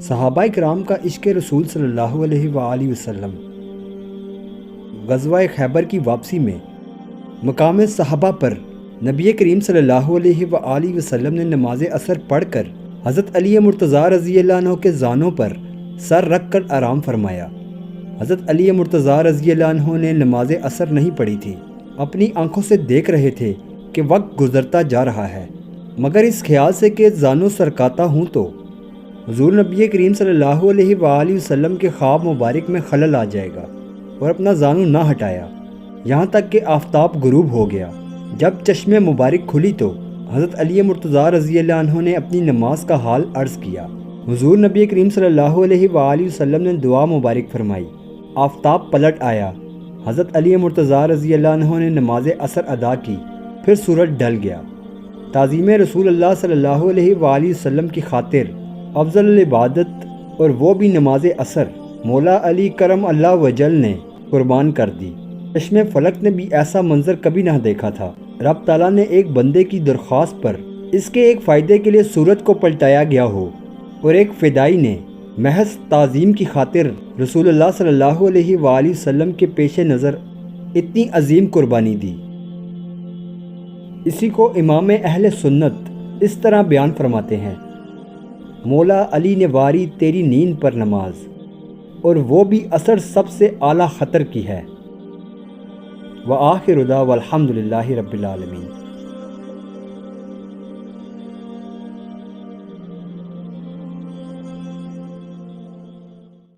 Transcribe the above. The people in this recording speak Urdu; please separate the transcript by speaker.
Speaker 1: صحابہ کرام کا عشق رسول صلی اللہ علیہ وآلہ وسلم۔ غزوہ خیبر کی واپسی میں مقام صحابہ پر نبی کریم صلی اللہ علیہ وآلہ وسلم نے نماز عصر پڑھ کر حضرت علی مرتضیٰ رضی اللہ عنہ کے زانوں پر سر رکھ کر آرام فرمایا۔ حضرت علی مرتضیٰ رضی اللہ عنہ نے نماز عصر نہیں پڑھی تھی، اپنی آنکھوں سے دیکھ رہے تھے کہ وقت گزرتا جا رہا ہے، مگر اس خیال سے کہ زانوں سرکاتا ہوں تو حضور نبی کریم صلی اللہ علیہ وآلہ وسلم کے خواب مبارک میں خلل آ جائے گا، اور اپنا زانو نہ ہٹایا یہاں تک کہ آفتاب غروب ہو گیا۔ جب چشم مبارک کھلی تو حضرت علی مرتضیٰ رضی اللہ عنہ نے اپنی نماز کا حال عرض کیا۔ حضور نبی کریم صلی اللہ علیہ وآلہ وسلم نے دعا مبارک فرمائی، آفتاب پلٹ آیا، حضرت علی مرتضیٰ رضی اللہ عنہ نے نماز عصر ادا کی، پھر سورج ڈھل گیا۔ تعظیم رسول اللہ صلی اللہ علیہ وآلہ وسلم کی خاطر افضل العبادت اور وہ بھی نماز عصر مولا علی کرم اللہ وجل نے قربان کر دی۔ چشم فلک نے بھی ایسا منظر کبھی نہ دیکھا تھا۔ رب تعالیٰ نے ایک بندے کی درخواست پر اس کے ایک فائدے کے لیے سورج کو پلٹایا گیا ہو، اور ایک فدائی نے محض تعظیم کی خاطر رسول اللہ صلی اللہ علیہ وآلہ وسلم کے پیش نظر اتنی عظیم قربانی دی۔ اسی کو امام اہل سنت اس طرح بیان فرماتے ہیں، مولا علی نے واری تیری نیند پر نماز، اور وہ بھی عصر سب سے اعلیٰ خطر کی ہے۔ وآخر دعوانا الحمد للہ رب العالمین۔